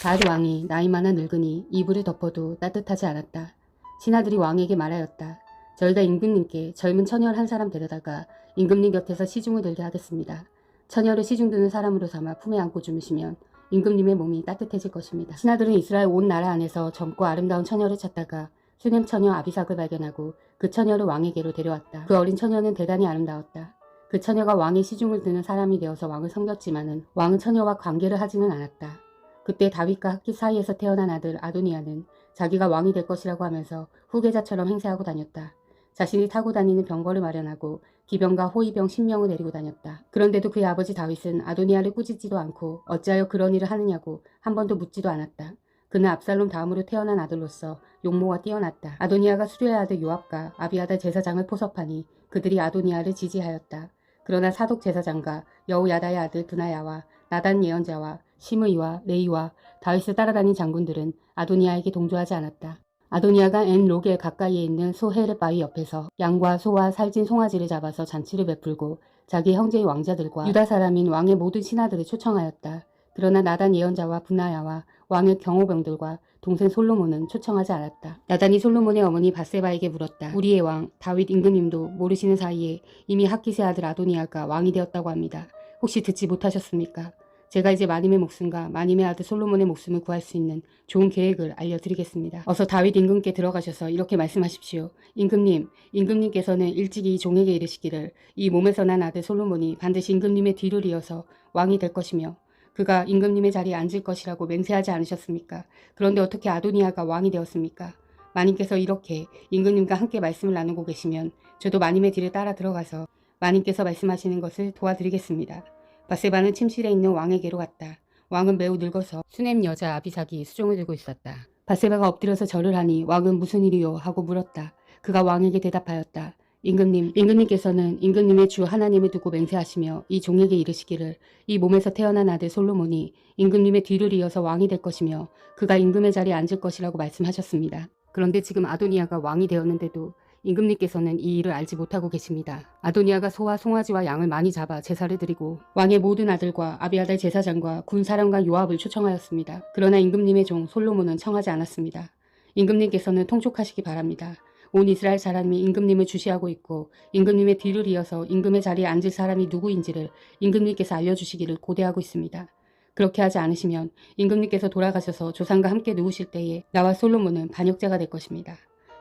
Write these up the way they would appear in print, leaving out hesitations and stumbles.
다윗 왕이 나이 많아 늙으니 이불을 덮어도 따뜻하지 않았다. 신하들이 왕에게 말하였다. 저희가 임금님께 젊은 처녀를 한 사람 데려다가 임금님 곁에서 시중을 들게 하겠습니다. 처녀를 시중 드는 사람으로 삼아 품에 안고 주무시면 임금님의 몸이 따뜻해질 것입니다. 신하들은 이스라엘 온 나라 안에서 젊고 아름다운 처녀를 찾다가 수넴 처녀 아비삭을 발견하고 그 처녀를 왕에게로 데려왔다. 그 어린 처녀는 대단히 아름다웠다. 그 처녀가 왕의 시중을 드는 사람이 되어서 왕을 섬겼지만은 왕은 처녀와 관계를 하지는 않았다. 그때 다윗과 핫깃 사이에서 태어난 아들 아도니아는 자기가 왕이 될 것이라고 하면서 후계자처럼 행세하고 다녔다. 자신이 타고 다니는 병거를 마련하고 기병과 호위병 10명을 데리고 다녔다. 그런데도 그의 아버지 다윗은 아도니아를 꾸짖지도 않고 어찌하여 그런 일을 하느냐고 한 번도 묻지도 않았다. 그는 압살롬 다음으로 태어난 아들로서 용모가 뛰어났다. 아도니아가 수르의 아들 요압과 아비아달 제사장을 포섭하니 그들이 아도니아를 지지하였다. 그러나 사독 제사장과 여호야다의 아들 브나야와 나단 예언자와 시므이와 레이와 다윗을 따라다닌 장군들은 아도니아에게 동조하지 않았다. 아도니아가 엔 로겔 가까이에 있는 소헤르 바위 옆에서 양과 소와 살찐 송아지를 잡아서 잔치를 베풀고 자기 형제의 왕자들과 유다 사람인 왕의 모든 신하들을 초청하였다. 그러나 나단 예언자와 브나야와 왕의 경호병들과 동생 솔로몬은 초청하지 않았다. 나단이 솔로몬의 어머니 밧세바에게 물었다. 우리의 왕 다윗 임금님도 모르시는 사이에 이미 핫깃의 아들 아도니아가 왕이 되었다고 합니다. 혹시 듣지 못하셨습니까? 제가 이제 마님의 목숨과 마님의 아들 솔로몬의 목숨을 구할 수 있는 좋은 계획을 알려드리겠습니다. 어서 다윗 임금께 들어가셔서 이렇게 말씀하십시오. 임금님, 임금님께서는 일찍이 이 종에게 이르시기를 이 몸에서 난 아들 솔로몬이 반드시 임금님의 뒤를 이어서 왕이 될 것이며 그가 임금님의 자리에 앉을 것이라고 맹세하지 않으셨습니까? 그런데 어떻게 아도니아가 왕이 되었습니까? 마님께서 이렇게 임금님과 함께 말씀을 나누고 계시면 저도 마님의 뒤를 따라 들어가서 마님께서 말씀하시는 것을 도와드리겠습니다. 밧세바는 침실에 있는 왕에게로 갔다. 왕은 매우 늙어서 수넴 여자 아비삭이 수종을 들고 있었다. 밧세바가 엎드려서 절을 하니 왕은 무슨 일이요? 하고 물었다. 그가 왕에게 대답하였다. 임금님께서는 임금님의 주 하나님을 두고 맹세하시며 이 종에게 이르시기를 이 몸에서 태어난 아들 솔로몬이 임금님의 뒤를 이어서 왕이 될 것이며 그가 임금의 자리에 앉을 것이라고 말씀하셨습니다. 그런데 지금 아도니아가 왕이 되었는데도 임금님께서는 이 일을 알지 못하고 계십니다. 아도니아가 소와 송아지와 양을 많이 잡아 제사를 드리고 왕의 모든 아들과 아비아달 제사장과 군사령관 요압을 초청하였습니다. 그러나 임금님의 종 솔로몬은 청하지 않았습니다. 임금님께서는 통촉하시기 바랍니다. 온 이스라엘 사람이 임금님을 주시하고 있고 임금님의 뒤를 이어서 임금의 자리에 앉을 사람이 누구인지를 임금님께서 알려주시기를 고대하고 있습니다. 그렇게 하지 않으시면 임금님께서 돌아가셔서 조상과 함께 누우실 때에 나와 솔로몬은 반역자가 될 것입니다.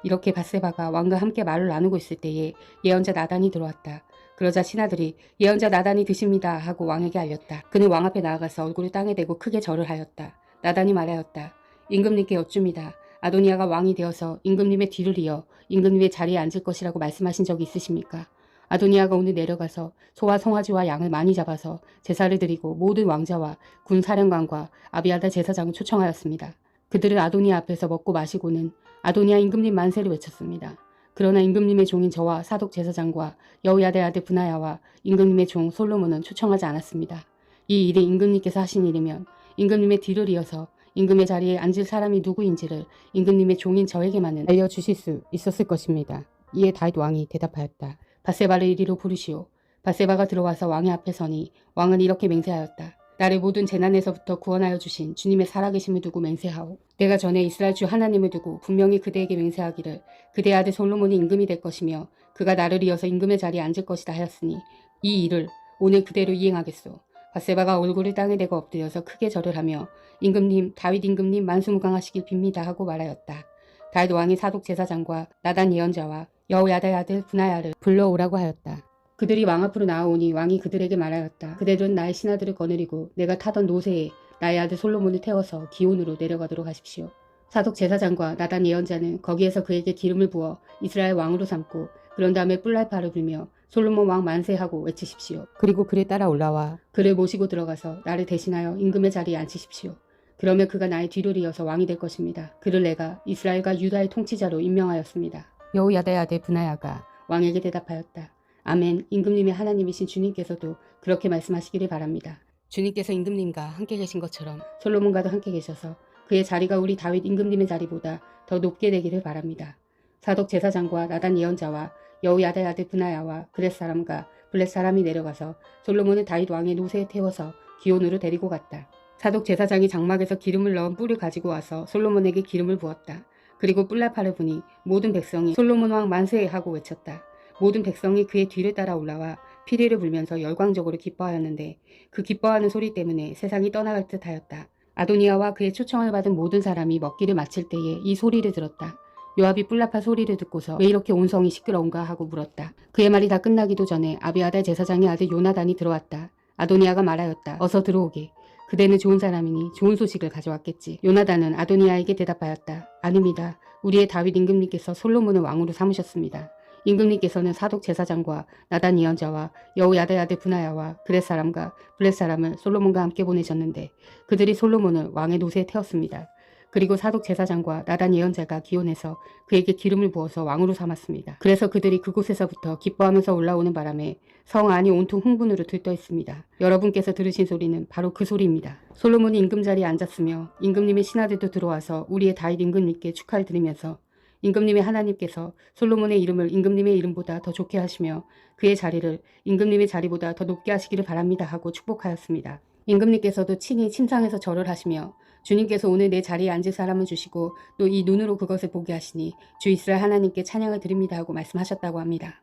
이렇게 밧세바가 왕과 함께 말을 나누고 있을 때에 예언자 나단이 들어왔다. 그러자 신하들이 예언자 나단이 드십니다 하고 왕에게 알렸다. 그는 왕 앞에 나아가서 얼굴을 땅에 대고 크게 절을 하였다. 나단이 말하였다. 임금님께 여쭙니다. 아도니아가 왕이 되어서 임금님의 뒤를 이어 임금님의 자리에 앉을 것이라고 말씀하신 적이 있으십니까? 아도니아가 오늘 내려가서 소와 송아지와 양을 많이 잡아서 제사를 드리고 모든 왕자와 군 사령관과 아비아달 제사장을 초청하였습니다. 그들은 아도니아 앞에서 먹고 마시고는 아도니아 임금님 만세를 외쳤습니다. 그러나 임금님의 종인 저와 사독 제사장과 여호야다의 아들 브나야와 임금님의 종 솔로몬은 초청하지 않았습니다. 이 일이 임금님께서 하신 일이면 임금님의 뒤를 이어서 임금의 자리에 앉을 사람이 누구인지를 임금님의 종인 저에게만은 알려주실 수 있었을 것입니다. 이에 다윗 왕이 대답하였다. 밧세바를 이리로 부르시오. 밧세바가 들어와서 왕의 앞에 서니 왕은 이렇게 맹세하였다. 나를 모든 재난에서부터 구원하여 주신 주님의 살아계심을 두고 맹세하오. 내가 전에 이스라엘 주 하나님을 두고 분명히 그대에게 맹세하기를 그대의 아들 솔로몬이 임금이 될 것이며 그가 나를 이어서 임금의 자리에 앉을 것이다 하였으니 이 일을 오늘 그대로 이행하겠소. 밧세바가 얼굴을 땅에 대고 엎드려서 크게 절을 하며 임금님 다윗 임금님 만수무강하시길 빕니다 하고 말하였다. 다윗 왕이 사독 제사장과 나단 예언자와 여호야다의 아들 브나야를 불러오라고 하였다. 그들이 왕 앞으로 나아오니 왕이 그들에게 말하였다. 그대들은 나의 신하들을 거느리고 내가 타던 노새에 나의 아들 솔로몬을 태워서 기온으로 내려가도록 하십시오. 사독 제사장과 나단 예언자는 거기에서 그에게 기름을 부어 이스라엘 왕으로 삼고 그런 다음에 뿔날파를 불며 솔로몬 왕 만세하고 외치십시오. 그리고 그를 따라 올라와 그를 모시고 들어가서 나를 대신하여 임금의 자리에 앉히십시오. 그러면 그가 나의 뒤를 이어서 왕이 될 것입니다. 그를 내가 이스라엘과 유다의 통치자로 임명하였습니다. 여호야다의 아들 브나야가 왕에게 대답하였다. 아멘. 임금님의 하나님이신 주님께서도 그렇게 말씀하시기를 바랍니다. 주님께서 임금님과 함께 계신 것처럼 솔로몬과도 함께 계셔서 그의 자리가 우리 다윗 임금님의 자리보다 더 높게 되기를 바랍니다. 사독 제사장과 나단 예언자와 여호야다의 아들 브나야와 그렛 사람과 블렛 사람이 내려가서 솔로몬을 다윗 왕의 노새에 태워서 기온으로 데리고 갔다. 사독 제사장이 장막에서 기름을 넣은 뿔을 가지고 와서 솔로몬에게 기름을 부었다. 그리고 뿔나팔을 부니 모든 백성이 솔로몬 왕 만세 하고 외쳤다. 모든 백성이 그의 뒤를 따라 올라와 피리를 불면서 열광적으로 기뻐하였는데 그 기뻐하는 소리 때문에 세상이 떠나갈 듯 하였다. 아도니아와 그의 초청을 받은 모든 사람이 먹기를 마칠 때에 이 소리를 들었다. 요압이 뿔나팔 소리를 듣고서 왜 이렇게 온 성이 시끄러운가 하고 물었다. 그의 말이 다 끝나기도 전에 아비아달 제사장의 아들 요나단이 들어왔다. 아도니아가 말하였다. 어서 들어오게. 그대는 좋은 사람이니 좋은 소식을 가져왔겠지. 요나단은 아도니아에게 대답하였다. 아닙니다. 우리의 다윗 임금님께서 솔로몬을 왕으로 삼으셨습니다. 임금님께서는 사독 제사장과 나단 예언자와 여호야다의 아들 브나야와 그렛 사람과 블렛 사람을 솔로몬과 함께 보내셨는데 그들이 솔로몬을 왕의 노새에 태웠습니다. 그리고 사독 제사장과 나단 예언자가 기온해서 그에게 기름을 부어서 왕으로 삼았습니다. 그래서 그들이 그곳에서부터 기뻐하면서 올라오는 바람에 성 안이 온통 흥분으로 들떠 있습니다. 여러분께서 들으신 소리는 바로 그 소리입니다. 솔로몬이 임금 자리에 앉았으며 임금님의 신하들도 들어와서 우리의 다윗 임금님께 축하를 드리면서 임금님의 하나님께서 솔로몬의 이름을 임금님의 이름보다 더 좋게 하시며 그의 자리를 임금님의 자리보다 더 높게 하시기를 바랍니다 하고 축복하였습니다. 임금님께서도 친히 침상에서 절을 하시며 주님께서 오늘 내 자리에 앉을 사람을 주시고 또 이 눈으로 그것을 보게 하시니 주 이스라엘 하나님께 찬양을 드립니다 하고 말씀하셨다고 합니다.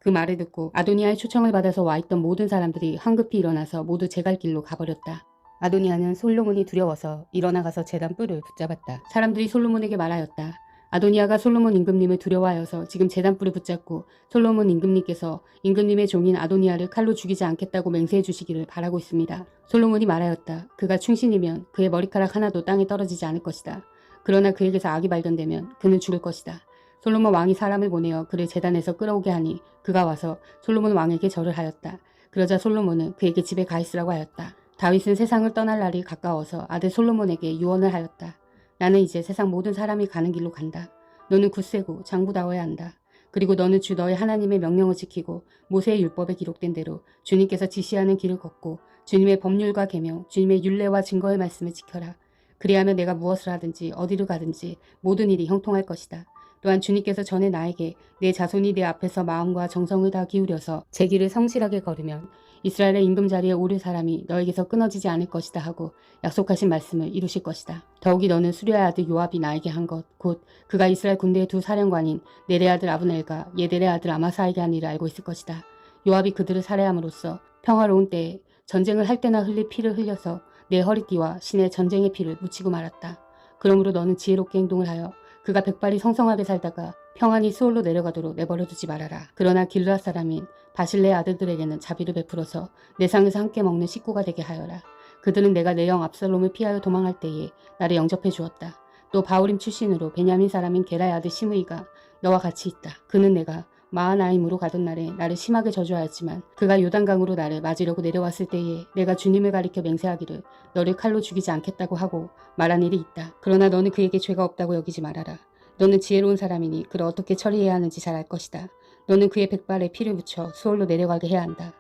그 말을 듣고 아도니아의 초청을 받아서 와있던 모든 사람들이 황급히 일어나서 모두 제갈 길로 가버렸다. 아도니아는 솔로몬이 두려워서 일어나가서 제단 뿔을 붙잡았다. 사람들이 솔로몬에게 말하였다. 아도니아가 솔로몬 임금님을 두려워하여서 지금 제단뿔을 붙잡고 솔로몬 임금님께서 임금님의 종인 아도니아를 칼로 죽이지 않겠다고 맹세해 주시기를 바라고 있습니다. 솔로몬이 말하였다. 그가 충신이면 그의 머리카락 하나도 땅에 떨어지지 않을 것이다. 그러나 그에게서 악이 발견되면 그는 죽을 것이다. 솔로몬 왕이 사람을 보내어 그를 제단에서 끌어오게 하니 그가 와서 솔로몬 왕에게 절을 하였다. 그러자 솔로몬은 그에게 집에 가 있으라고 하였다. 다윗은 세상을 떠날 날이 가까워서 아들 솔로몬에게 유언을 하였다. 나는 이제 세상 모든 사람이 가는 길로 간다. 너는 굳세고 장부다워야 한다. 그리고 너는 주 너의 하나님의 명령을 지키고 모세의 율법에 기록된 대로 주님께서 지시하는 길을 걷고 주님의 법률과 계명, 주님의 율례와 증거의 말씀을 지켜라. 그리하면 내가 무엇을 하든지 어디로 가든지 모든 일이 형통할 것이다. 또한 주님께서 전에 나에게 내 자손이 내 앞에서 마음과 정성을 다 기울여서 제 길을 성실하게 걸으면 이스라엘의 임금 자리에 오를 사람이 너에게서 끊어지지 않을 것이다 하고 약속하신 말씀을 이루실 것이다. 더욱이 너는 수리아의 아들 요압이 나에게 한 것 곧 그가 이스라엘 군대의 두 사령관인 네레 아들 아브넬과 예델의 아들 아마사에게 한 일을 알고 있을 것이다. 요압이 그들을 살해함으로써 평화로운 때에 전쟁을 할 때나 흘릴 피를 흘려서 내 허리띠와 신의 전쟁의 피를 묻히고 말았다. 그러므로 너는 지혜롭게 행동을 하여 그가 백발이 성성하게 살다가 평안히 수올로 내려가도록 내버려두지 말아라. 그러나 길르앗 사람인 바실레의 아들들에게는 자비를 베풀어서 내 상에서 함께 먹는 식구가 되게 하여라. 그들은 내가 내 영 압살롬을 피하여 도망할 때에 나를 영접해 주었다. 또 바울임 출신으로 베냐민 사람인 게라의 아들 시므이가 너와 같이 있다. 그는 내가 마하나임으로 가던 날에 나를 심하게 저주하였지만 그가 요단강으로 나를 맞으려고 내려왔을 때에 내가 주님을 가리켜 맹세하기를 너를 칼로 죽이지 않겠다고 하고 말한 일이 있다. 그러나 너는 그에게 죄가 없다고 여기지 말아라. 너는 지혜로운 사람이니 그를 어떻게 처리해야 하는지 잘 알 것이다. 너는 그의 백발에 피를 묻혀 수월로 내려가게 해야 한다.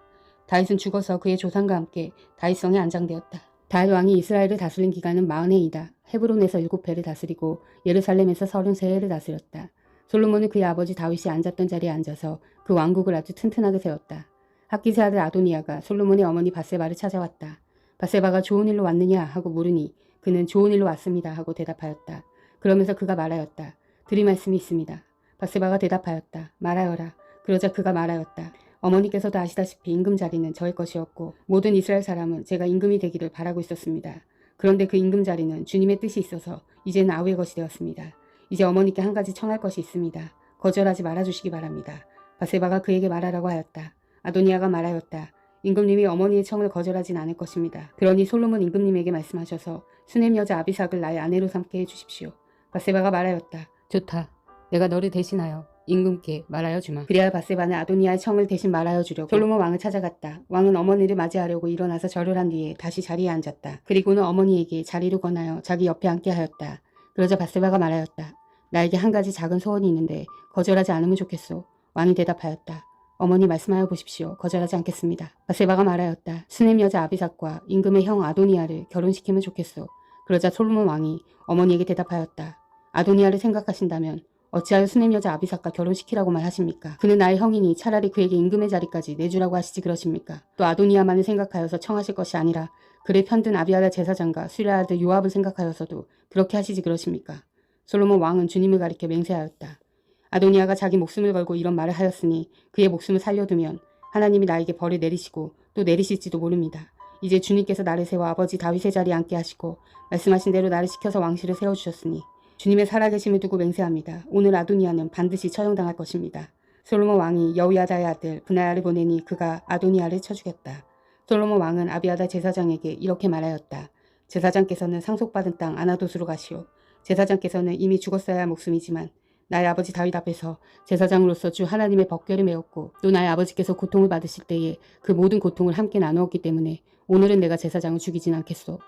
다윗은 죽어서 그의 조상과 함께 다윗성에 안장되었다. 다윗 왕이 이스라엘을 다스린 기간은 40해이다. 헤브론에서 7해를 다스리고 예루살렘에서 33해를 다스렸다. 솔로몬은 그의 아버지 다윗이 앉았던 자리에 앉아서 그 왕국을 아주 튼튼하게 세웠다. 핫기스 아들 아도니아가 솔로몬의 어머니 바세바를 찾아왔다. 바세바가 좋은 일로 왔느냐 하고 물으니 그는 좋은 일로 왔습니다 하고 대답하였다. 그러면서 그가 말하였다. 드릴 말씀이 있습니다. 바세바가 대답하였다. 말하여라. 그러자 그가 말하였다. 어머니께서도 아시다시피 임금 자리는 저의 것이었고 모든 이스라엘 사람은 제가 임금이 되기를 바라고 있었습니다. 그런데 그 임금 자리는 주님의 뜻이 있어서 이제는 아우의 것이 되었습니다. 이제 어머니께 한 가지 청할 것이 있습니다. 거절하지 말아주시기 바랍니다. 바세바가 그에게 말하라고 하였다. 아도니아가 말하였다. 임금님이 어머니의 청을 거절하진 않을 것입니다. 그러니 솔로몬 임금님에게 말씀하셔서 수넴 여자 아비삭을 나의 아내로 삼게 해주십시오. 바세바가 말하였다. 좋다. 내가 너를 대신하여 임금께 말하여 주마. 그리하여 바세바는 아도니아의 청을 대신 말하여 주려고 솔로몬 왕을 찾아갔다. 왕은 어머니를 맞이하려고 일어나서 절을 한 뒤에 다시 자리에 앉았다. 그리고는 어머니에게 자리를 권하여 자기 옆에 앉게 하였다. 그러자 바세바가 말하였다. 나에게 한 가지 작은 소원이 있는데 거절하지 않으면 좋겠소. 왕이 대답하였다. 어머니 말씀하여 보십시오. 거절하지 않겠습니다. 바세바가 말하였다. 수넴 여자 아비삭과 임금의 형 아도니아를 결혼시키면 좋겠소. 그러자 솔로몬 왕이 어머니에게 대답하였다. 아도니아를 생각하신다면 어찌하여 수넴 여자 아비삭과 결혼시키라고만 하십니까? 그는 나의 형이니 차라리 그에게 임금의 자리까지 내주라고 하시지 그러십니까? 또 아도니아만을 생각하여서 청하실 것이 아니라 그를 편든 아비아다 제사장과 수리의 아들 요압을 생각하여서도 그렇게 하시지 그러십니까? 솔로몬 왕은 주님을 가리켜 맹세하였다. 아도니아가 자기 목숨을 걸고 이런 말을 하였으니 그의 목숨을 살려두면 하나님이 나에게 벌을 내리시고 또 내리실지도 모릅니다. 이제 주님께서 나를 세워 아버지 다윗의 자리에 앉게 하시고 말씀하신 대로 나를 시켜서 왕실을 세워주셨으니 주님의 살아계심을 두고 맹세합니다. 오늘 아도니아는 반드시 처형당할 것입니다. 솔로몬 왕이 여호야다의 아들 브나야를 보내니 그가 아도니아를 쳐 죽였다. 솔로몬 왕은 아비아다 제사장에게 이렇게 말하였다. 제사장께서는 상속받은 땅 아나돗으로 가시오. 제사장께서는 이미 죽었어야 할 목숨이지만 나의 아버지 다윗 앞에서 제사장으로서 주 하나님의 법궤를 메웠고 또 나의 아버지께서 고통을 받으실 때에 그 모든 고통을 함께 나누었기 때문에 오늘은 내가 제사장을 죽이진 않겠소.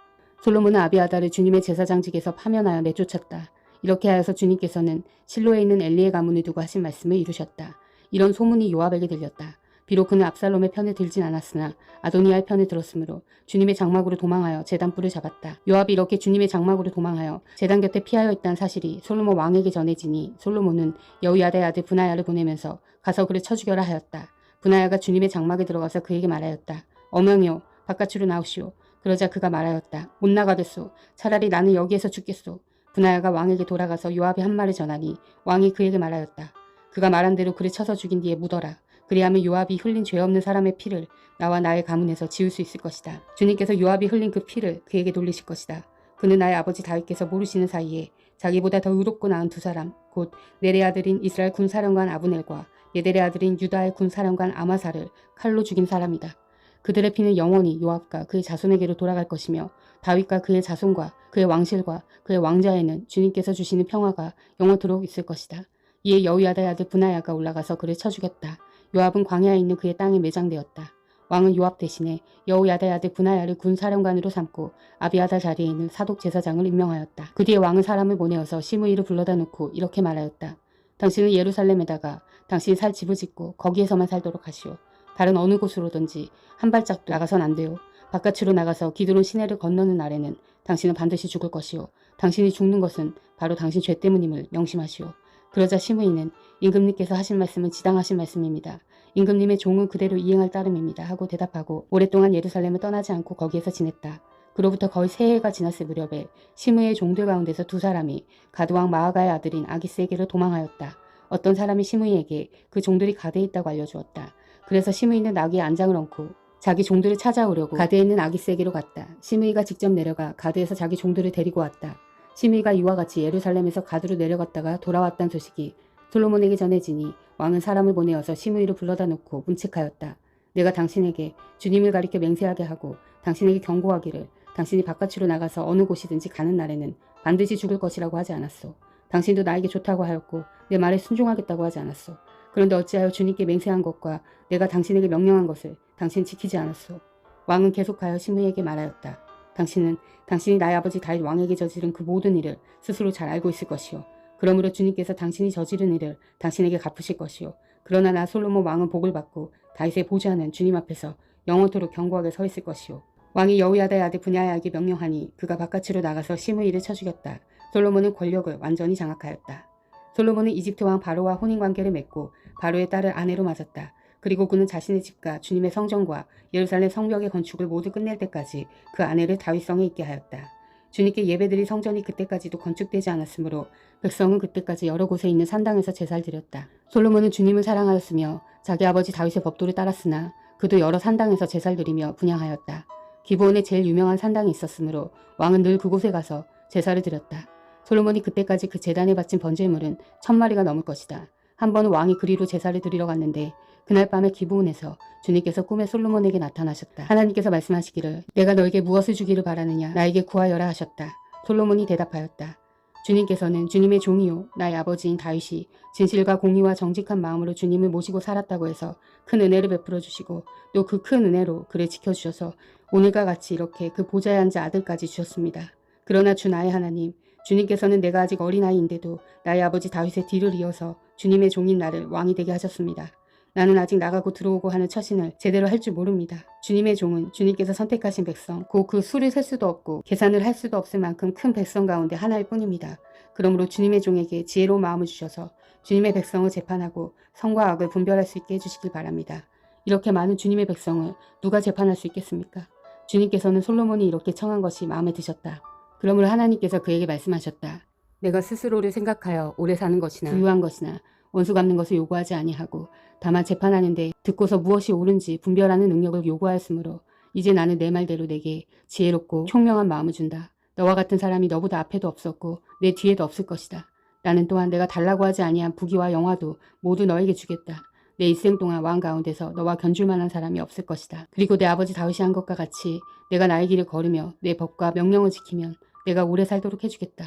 솔로몬은 아비아다를 주님의 제사장직에서 파면하여 내쫓았다. 이렇게 하여서 주님께서는 실로에 있는 엘리의 가문을 두고 하신 말씀을 이루셨다. 이런 소문이 요압에게 들렸다. 비록 그는 압살롬의 편을 들진 않았으나 아도니아의 편을 들었으므로 주님의 장막으로 도망하여 제단불을 잡았다. 요압이 이렇게 주님의 장막으로 도망하여 제단 곁에 피하여 있다는 사실이 솔로몬 왕에게 전해지니 솔로몬은 여호야다의 아들 브나야를 보내면서 가서 그를 쳐 죽여라 하였다. 브나야가 주님의 장막에 들어가서 그에게 말하였다. 어명이요 바깥으로 나오시오. 그러자 그가 말하였다. 못 나가겠소. 차라리 나는 여기에서 죽겠소. 브나야가 왕에게 돌아가서 요압이 한 말을 전하니 왕이 그에게 말하였다. 그가 말한 대로 그를 쳐서 죽인 뒤에 묻어라. 그리하면 요압이 흘린 죄 없는 사람의 피를 나와 나의 가문에서 지울 수 있을 것이다. 주님께서 요압이 흘린 그 피를 그에게 돌리실 것이다. 그는 나의 아버지 다윗께서 모르시는 사이에 자기보다 더 의롭고 나은 두 사람, 곧 넬의 아들인 이스라엘 군사령관 아브넬과 예델의 아들인 유다의 군사령관 아마사를 칼로 죽인 사람이다. 그들의 피는 영원히 요압과 그의 자손에게로 돌아갈 것이며 다윗과 그의 자손과 그의 왕실과 그의 왕자에는 주님께서 주시는 평화가 영원토록 있을 것이다. 이에 여호야다의 아들 브나야가 올라가서 그를 쳐 죽였다. 요압은 광야에 있는 그의 땅에 매장되었다. 왕은 요압 대신에 여호야다의 아들 브나야를 군사령관으로 삼고 아비아다 자리에 있는 사독 제사장을 임명하였다. 그 뒤에 왕은 사람을 보내어서 시므이를 불러다 놓고 이렇게 말하였다. 당신은 예루살렘에다가 당신이 살 집을 짓고 거기에서만 살도록 하시오. 다른 어느 곳으로든지 한 발짝도 나가선 안 돼요. 바깥으로 나가서 기드론 시내를 건너는 날에는 당신은 반드시 죽을 것이오. 당신이 죽는 것은 바로 당신 죄 때문임을 명심하시오. 그러자 시므이는 임금님께서 하신 말씀은 지당하신 말씀입니다. 임금님의 종은 그대로 이행할 따름입니다. 하고 대답하고 오랫동안 예루살렘을 떠나지 않고 거기에서 지냈다. 그로부터 거의 3해가 지났을 무렵에 시므이의 종들 가운데서 두 사람이 가드왕 마아가의 아들인 아기스에게로 도망하였다. 어떤 사람이 시므이에게 그 종들이 가드에 있다고 알려주었다. 그래서 시므이는 나귀에 안장을 얹고 자기 종들을 찾아오려고 가드에 있는 아기스에게로 갔다. 시므이가 직접 내려가 가드에서 자기 종들을 데리고 왔다. 시므이가 이와 같이 예루살렘에서 가드로 내려갔다가 돌아왔다는 소식이 솔로몬에게 전해지니 왕은 사람을 보내어서 시므이를 불러다 놓고 문책하였다. 내가 당신에게 주님을 가리켜 맹세하게 하고 당신에게 경고하기를 당신이 바깥으로 나가서 어느 곳이든지 가는 날에는 반드시 죽을 것이라고 하지 않았소. 당신도 나에게 좋다고 하였고 내 말에 순종하겠다고 하지 않았소. 그런데 어찌하여 주님께 맹세한 것과 내가 당신에게 명령한 것을 당신은 지키지 않았소. 왕은 계속하여 시므이에게 말하였다. 당신은 당신이 나의 아버지 다윗 왕에게 저지른 그 모든 일을 스스로 잘 알고 있을 것이요. 그러므로 주님께서 당신이 저지른 일을 당신에게 갚으실 것이요. 그러나 나 솔로몬 왕은 복을 받고 다윗의 보좌는 주님 앞에서 영원토록 견고하게 서 있을 것이요. 왕이 여호야다의 아들 브냐야에게 명령하니 그가 바깥으로 나가서 시므이를 쳐 죽였다. 솔로몬은 권력을 완전히 장악하였다. 솔로몬은 이집트 왕 바로와 혼인관계를 맺고 바로의 딸을 아내로 맞았다. 그리고 그는 자신의 집과 주님의 성전과 예루살렘 성벽의 건축을 모두 끝낼 때까지 그 아내를 다윗성에 있게 하였다. 주님께 예배드릴 성전이 그때까지도 건축되지 않았으므로 백성은 그때까지 여러 곳에 있는 산당에서 제사를 드렸다. 솔로몬은 주님을 사랑하였으며 자기 아버지 다윗의 법도를 따랐으나 그도 여러 산당에서 제사를 드리며 분향하였다. 기브온에 제일 유명한 산당이 있었으므로 왕은 늘 그곳에 가서 제사를 드렸다. 솔로몬이 그때까지 그 제단에 바친 번제물은 1000마리가 넘을 것이다. 한 번은 왕이 그리로 제사를 드리러 갔는데 그날 밤에 기브온에서 주님께서 꿈에 솔로몬에게 나타나셨다. 하나님께서 말씀하시기를 내가 너에게 무엇을 주기를 바라느냐 나에게 구하여라 하셨다. 솔로몬이 대답하였다. 주님께서는 주님의 종이요 나의 아버지인 다윗이 진실과 공의와 정직한 마음으로 주님을 모시고 살았다고 해서 큰 은혜를 베풀어 주시고 또 그 큰 은혜로 그를 지켜주셔서 오늘과 같이 이렇게 그 보좌에 앉아 아들까지 주셨습니다. 그러나 주 나의 하나님 주님께서는 내가 아직 어린아이인데도 나의 아버지 다윗의 뒤를 이어서 주님의 종인 나를 왕이 되게 하셨습니다. 나는 아직 나가고 들어오고 하는 처신을 제대로 할 줄 모릅니다. 주님의 종은 주님께서 선택하신 백성, 곧 그 수를 셀 수도 없고 계산을 할 수도 없을 만큼 큰 백성 가운데 하나일 뿐입니다. 그러므로 주님의 종에게 지혜로운 마음을 주셔서 주님의 백성을 재판하고 선과 악을 분별할 수 있게 해주시길 바랍니다. 이렇게 많은 주님의 백성을 누가 재판할 수 있겠습니까? 주님께서는 솔로몬이 이렇게 청한 것이 마음에 드셨다. 그러므로 하나님께서 그에게 말씀하셨다. 내가 스스로를 생각하여 오래 사는 것이나 부유한 것이나 원수 갚는 것을 요구하지 아니하고 다만 재판하는데 듣고서 무엇이 옳은지 분별하는 능력을 요구하였으므로 이제 나는 내 말대로 내게 지혜롭고 총명한 마음을 준다. 너와 같은 사람이 너보다 앞에도 없었고 내 뒤에도 없을 것이다. 나는 또한 내가 달라고 하지 아니한 부귀와 영화도 모두 너에게 주겠다. 내 일생 동안 왕 가운데서 너와 견줄 만한 사람이 없을 것이다. 그리고 내 아버지 다윗이 한 것과 같이 내가 나의 길을 걸으며 내 법과 명령을 지키면 내가 오래 살도록 해주겠다.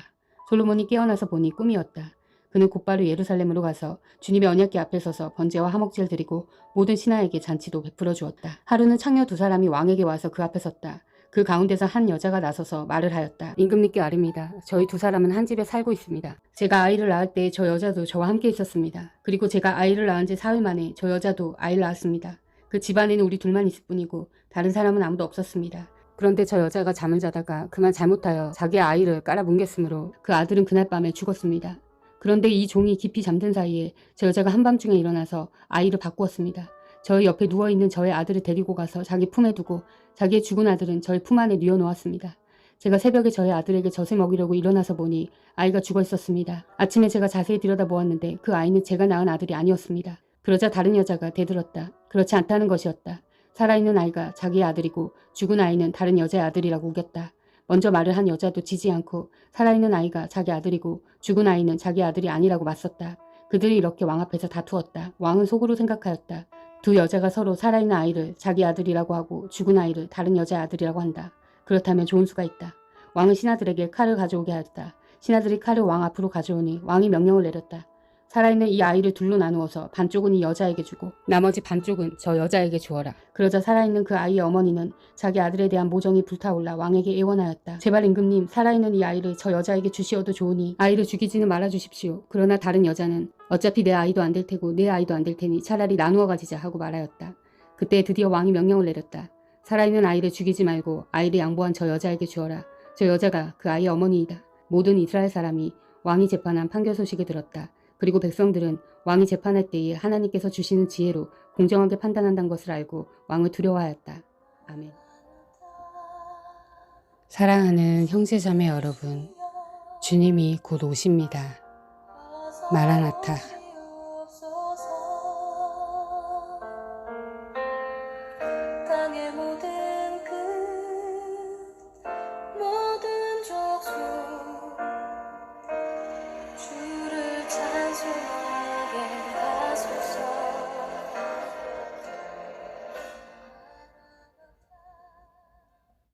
솔로몬이 깨어나서 보니 꿈이었다. 그는 곧바로 예루살렘으로 가서 주님의 언약궤 앞에 서서 번제와 화목제를 드리고 모든 신하에게 잔치도 베풀어 주었다. 하루는 창녀 두 사람이 왕에게 와서 그 앞에 섰다. 그 가운데서 한 여자가 나서서 말을 하였다. 임금님께 아뢰니다. 저희 두 사람은 한 집에 살고 있습니다. 제가 아이를 낳을 때 저 여자도 저와 함께 있었습니다. 그리고 제가 아이를 낳은 지 사흘 만에 저 여자도 아이를 낳았습니다. 그 집안에는 우리 둘만 있을 뿐이고 다른 사람은 아무도 없었습니다. 그런데 저 여자가 잠을 자다가 그만 잘못하여 자기의 아이를 깔아뭉갰으므로 그 아들은 그날 밤에 죽었습니다. 그런데 이 종이 깊이 잠든 사이에 저 여자가 한밤중에 일어나서 아이를 바꾸었습니다. 저희 옆에 누워있는 저의 아들을 데리고 가서 자기 품에 두고 자기의 죽은 아들은 저희 품 안에 뉘어놓았습니다. 제가 새벽에 저희 아들에게 젖을 먹이려고 일어나서 보니 아이가 죽어 있었습니다. 아침에 제가 자세히 들여다보았는데 그 아이는 제가 낳은 아들이 아니었습니다. 그러자 다른 여자가 대들었다. 그렇지 않다는 것이었다. 살아있는 아이가 자기의 아들이고 죽은 아이는 다른 여자의 아들이라고 우겼다. 먼저 말을 한 여자도 지지 않고 살아있는 아이가 자기 아들이고 죽은 아이는 자기 아들이 아니라고 맞섰다. 그들이 이렇게 왕 앞에서 다투었다. 왕은 속으로 생각하였다. 두 여자가 서로 살아있는 아이를 자기 아들이라고 하고 죽은 아이를 다른 여자의 아들이라고 한다. 그렇다면 좋은 수가 있다. 왕은 신하들에게 칼을 가져오게 하였다. 신하들이 칼을 왕 앞으로 가져오니 왕이 명령을 내렸다. 살아있는 이 아이를 둘로 나누어서 반쪽은 이 여자에게 주고 나머지 반쪽은 저 여자에게 주어라. 그러자 살아있는 그 아이의 어머니는 자기 아들에 대한 모정이 불타올라 왕에게 애원하였다. 제발 임금님, 살아있는 이 아이를 저 여자에게 주시어도 좋으니 아이를 죽이지는 말아주십시오. 그러나 다른 여자는 어차피 내 아이도 안 될 테고 내 아이도 안 될 테니 차라리 나누어 가지자 하고 말하였다. 그때 드디어 왕이 명령을 내렸다. 살아있는 아이를 죽이지 말고 아이를 양보한 저 여자에게 주어라. 저 여자가 그 아이의 어머니이다. 모든 이스라엘 사람이 왕이 재판한 판결 소식을 들었다. 그리고 백성들은 왕이 재판할 때에 하나님께서 주시는 지혜로 공정하게 판단한다는 것을 알고 왕을 두려워하였다. 아멘. 사랑하는 형제자매 여러분, 주님이 곧 오십니다. 마라나타. 땅에